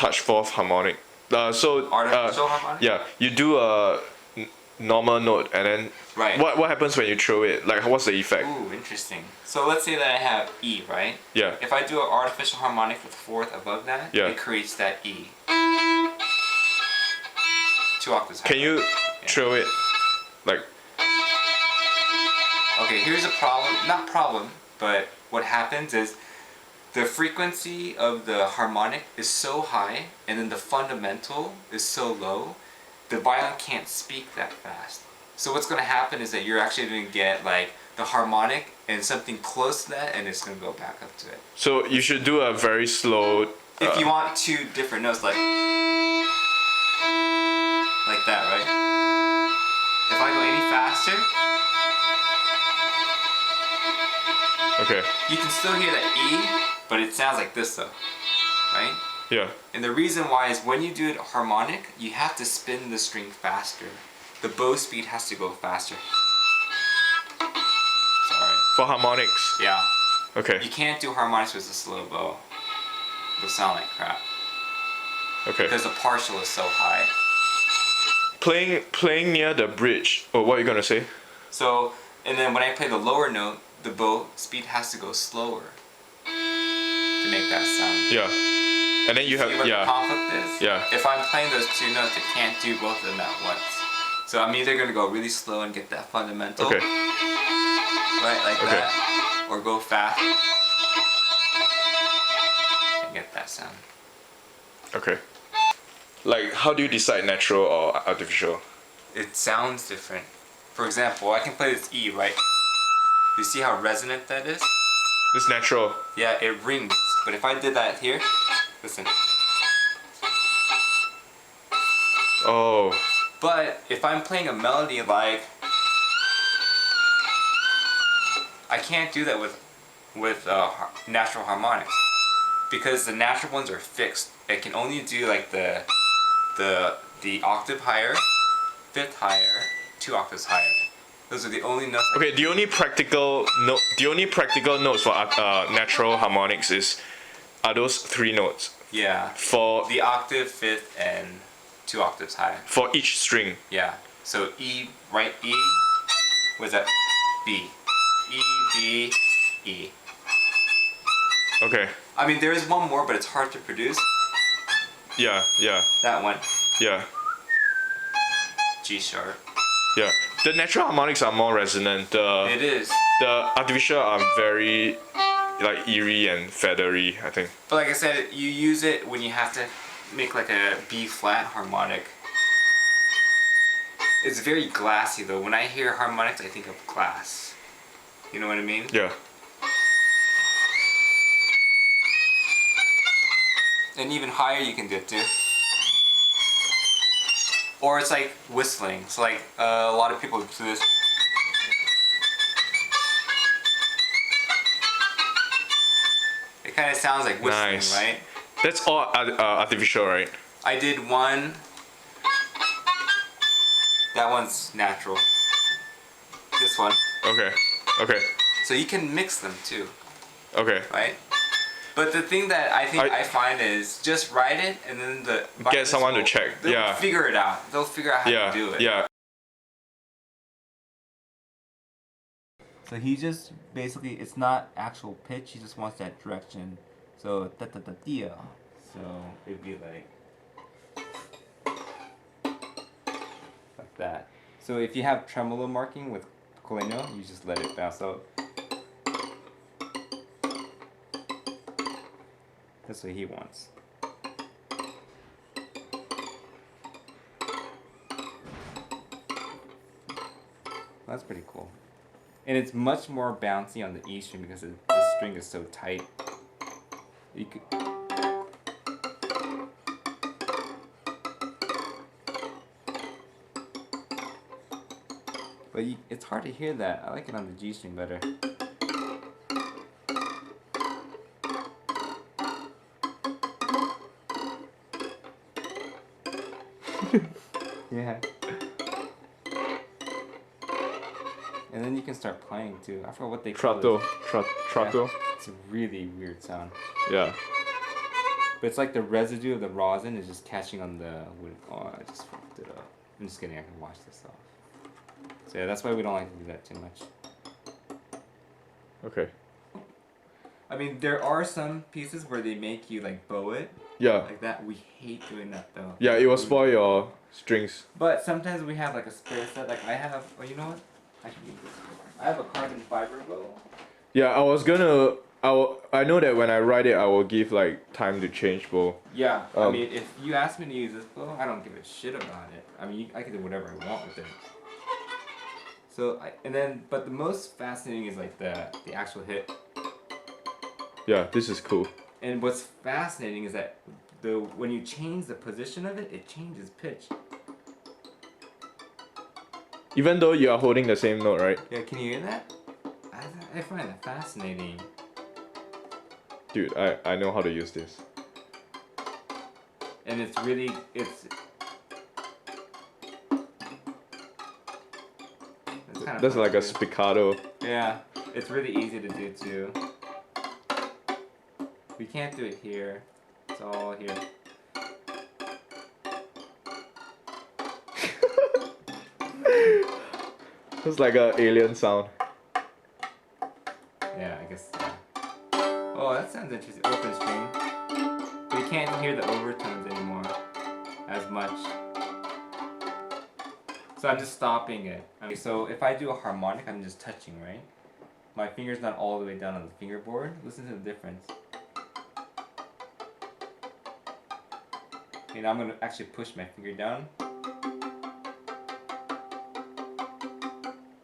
touch fourth harmonic. Artificial harmonic? Yeah, you do a normal note, and then Right. what happens when you throw it? Like, what's the effect? Ooh, interesting. So let's say that I have E, right? Yeah. If I do an artificial harmonic with fourth above that, Yeah. it creates that E. 2 octaves higher. Can you throw it like? Okay, here's a problem. Not problem, but what happens is the frequency of the harmonic is so high, and then the fundamental is so low, the violin can't speak that fast. So what's going to happen is that you're actually going to get like the harmonic and something close to that, and it's going to go back up to it. So you should do a very slow. If you want 2 different notes, like that, right? If I go any faster, Okay. you can still hear that E, but it sounds like this though, right? Yeah. And the reason why is when you do it harmonic, you have to spin the string faster. The bow speed has to go faster. Sorry. For harmonics. Yeah. Okay. You can't do harmonics with a slow bow. It'll sound like crap. Okay. Because the partial is so high. Playing near the bridge. Oh, what are you gonna say? So, and then when I play the lower note, the bow speed has to go slower to make that sound. Yeah. And then you have See what the conflict is? Yeah. If I'm playing those 2 notes, I can't do both of them at once. So I'm either gonna go really slow and get that fundamental, Okay. right, like Okay. that, or go fast and get that sound. Okay. Like, how do you decide natural or artificial? It sounds different. For example, I can play this E, right? You see how resonant that is? It's natural. Yeah, it rings. But if I did that here, listen. Oh. But if I'm playing a melody like, I can't do that with natural harmonics, because the natural ones are fixed. I can only do like the octave higher, 5th higher, 2 octaves higher. Those are the only notes. Okay. The only practical notes for natural harmonics are those 3 notes Yeah. for The octave, 5th, and 2 octaves higher. for each string. Yeah. So E, right? E. Was that? B. E, B, E. Okay. I mean, there is one more, but it's hard to produce. Yeah. Yeah. That one. Yeah. G sharp. Yeah. The natural harmonics are more resonant. It is. The artificial are very like eerie and feathery, I think. But like I said, you use it when you have to make like a B flat harmonic. It's very glassy though. When I hear harmonics, I think of glass. You know what I mean? Yeah. And even higher you can do it too. Or it's like whistling. So like a lot of people do this. It kind of sounds like whistling, Nice. right? That's all artificial, right? I did one. That one's natural. This one. Okay. Okay. So you can mix them too, Okay. right? But the thing that I find is just write it and then the Get someone to check. They'll Yeah. figure it out. They'll figure out how Yeah. to do it. Yeah. So he just basically, it's not actual pitch. He just wants that direction. So da da da dia. So it'd be like that. So if you have tremolo marking with legno, you just let it bounce out. That's what he wants. That's pretty cool. And it's much more bouncy on the E string because the string is so tight. You could, but it's hard to hear that. I like it on the G string better. Yeah. And then you can start playing too. I forgot what they call it. Tratto. Yeah. It's a really weird sound. Yeah. But it's like the residue of the rosin is just catching on the wood. Oh, I just fucked it up. I'm just kidding, I can wash this off. So yeah, that's why we don't like to do that too much. Okay. I mean, there are some pieces where they make you like bow it. Yeah. Like that. We hate doing that though. Yeah, it will spoil your strings. But sometimes we have like a spare set. Like I have. Oh, you know what? I can use this. I have a carbon fiber bow. Yeah, I was gonna. I know that when I write it, I will give like time to change bow. Yeah. I mean, if you ask me to use this bow, I don't give a shit about it. I mean, I can do whatever I want with it. So but the most fascinating is like the actual hit. Yeah, this is cool. And what's fascinating is that when you change the position of it, it changes pitch. Even though you are holding the same note, right? Yeah, can you hear that? I find that fascinating. Dude, I know how to use this. And it's really, That's like a spiccato. Yeah, it's really easy to do too. We can't do it here. It's all here. It's like an alien sound. Yeah, I guess. Oh, that sounds interesting. Open string. But you can't hear the overtones anymore as much. So I'm just stopping it. So if I do a harmonic, I'm just touching, right? My finger's not all the way down on the fingerboard. Listen to the difference. Okay, now I'm gonna actually push my finger down.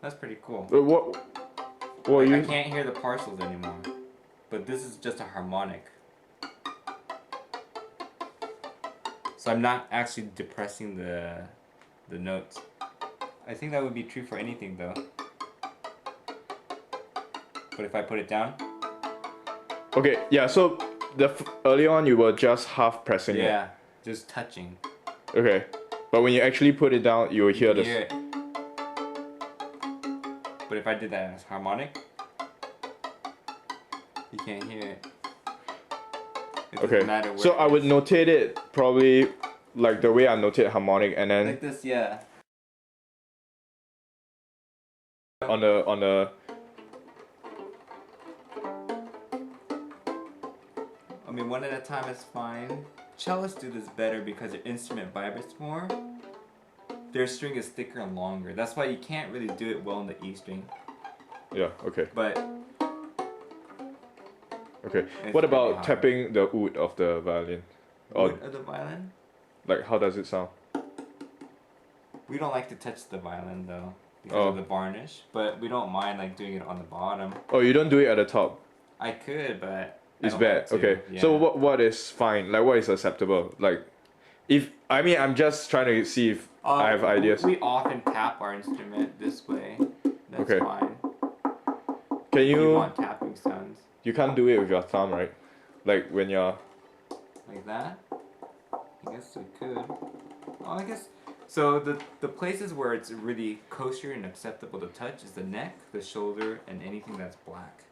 That's pretty cool. What I can't hear the partials anymore. But this is just a harmonic. So I'm not actually depressing the notes. I think that would be true for anything though. But if I put it down? Okay, yeah, so early on you were just half pressing it. Yeah, just touching. Okay. But when you actually put it down, you will hear this. Hear it. But if I did that as harmonic, you can't hear it. It doesn't matter where so I would notate it probably like the way I notate harmonic, and then like this, yeah. on the I mean, one at a time is fine. Cellists do this better because their instrument vibrates more. Their string is thicker and longer. That's why you can't really do it well in the E string. Yeah, okay. But okay. What about tapping the wood of the violin? Wood of the violin? Like, how does it sound? We don't like to touch the violin though because of the varnish, but we don't mind like doing it on the bottom. Oh, you don't do it at the top? I could, but it's bad. Okay. Yeah. So what is fine? Like, what is acceptable? Like, I'm just trying to see if I have ideas. We often tap our instrument this way. That's fine. Can you? You want tapping sounds? You can't do it with your thumb, right? Like when you're. Like that? I guess we could. Oh, I guess. So the places where it's really kosher and acceptable to touch is the neck, the shoulder, and anything that's black.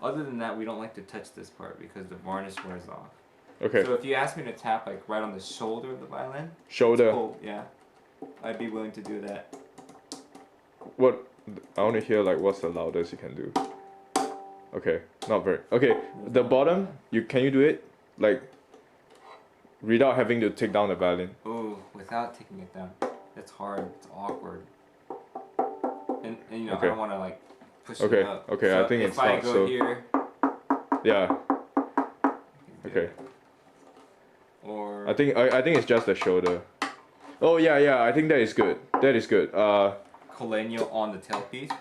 Other than that, we don't like to touch this part because the varnish wears off. Okay. So if you ask me to tap like right on the shoulder of the violin. Shoulder. Cool, yeah. I'd be willing to do that. What? I want to hear like what's the loudest you can do. Okay, not very. Okay, the bottom. Can you do it like without having to take down the violin? Oh, without taking it down. That's hard. It's awkward. And you know, I don't want to like push it up. Okay, So I think if it's I not go so. here. Yeah. Okay. Or I think it's just the shoulder. Oh yeah, I think that is good. That is good. Colenio on the tailpiece.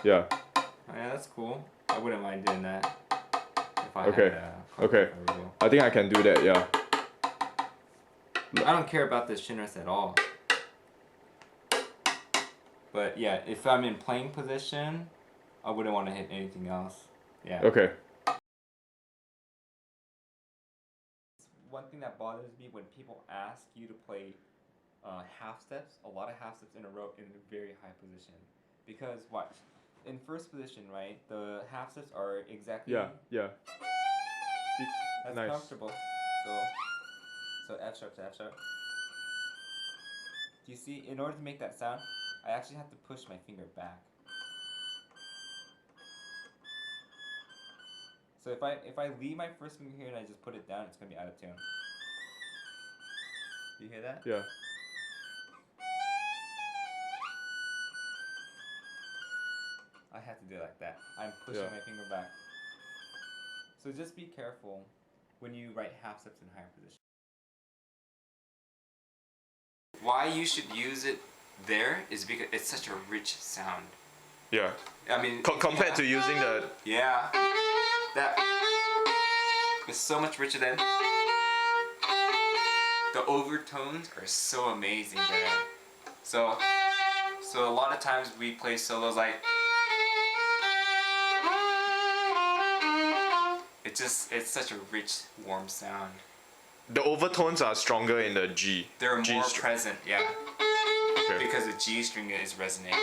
Yeah. Oh, yeah, that's cool. I wouldn't mind doing that. If I Okay. had Okay. I think I can do that. Yeah. I don't care about the shinrest at all. But yeah, if I'm in playing position, I wouldn't want to hit anything else. Yeah. Okay. One thing that bothers me when people ask you to play half steps, a lot of half steps in a row in a very high position. Because watch, in first position, right, the half steps are exactly... Yeah. That's Nice. comfortable. So F sharp to F sharp. Do you see? In order to make that sound, I actually have to push my finger back. So if I leave my first finger here and I just put it down, it's gonna be out of tune. Do you hear that? Yeah. I have to do it like that. I'm pushing my finger back. So just be careful when you write half steps in higher position. Why you should use it there is because it's such a rich sound. Yeah. I mean, Compared to using the. Yeah. That is so much richer than. The overtones are so amazing there. So a lot of times we play solos like. It's such a rich, warm sound. The overtones are stronger in the G. They're G more string. present, yeah. Okay. Because the G string is resonating.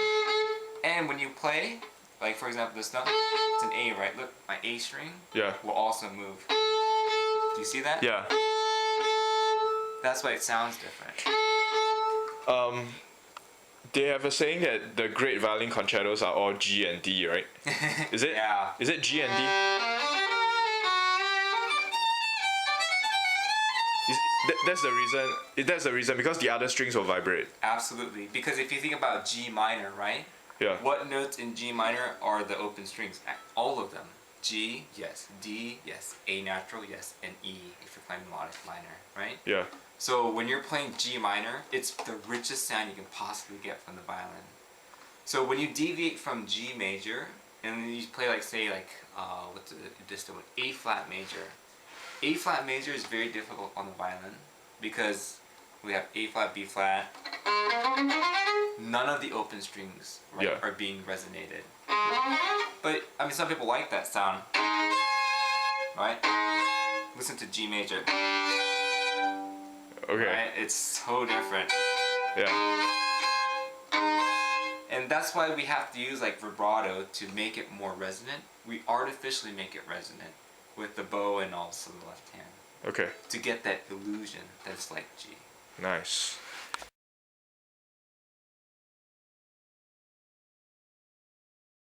And when you play, like for example this note, it's an A, right? Look, my A string Yeah. will also move. Do you see that? Yeah. That's why it sounds different. They have a saying that the great violin concertos are all G and D, right? Is it? Yeah. Is it G and D? That's the reason. That's the reason because the other strings will vibrate. Absolutely. Because if you think about G minor, right? Yeah. What notes in G minor are the open strings? All of them. G, yes. D, yes. A natural, yes. And E if you're playing melodic minor, right? Yeah. So when you're playing G minor, it's the richest sound you can possibly get from the violin. So when you deviate from G major, and then you play like say like what's the distant one? A flat major. A flat major is very difficult on the violin because we have A flat, B flat. None of the open strings are being resonated. But I mean, some people like that sound, right? Listen to G major. Okay. Right? It's so different. Yeah. And that's why we have to use like vibrato to make it more resonant. We artificially make it resonant with the bow and also the left hand Okay. to get that illusion that it's like G. Nice.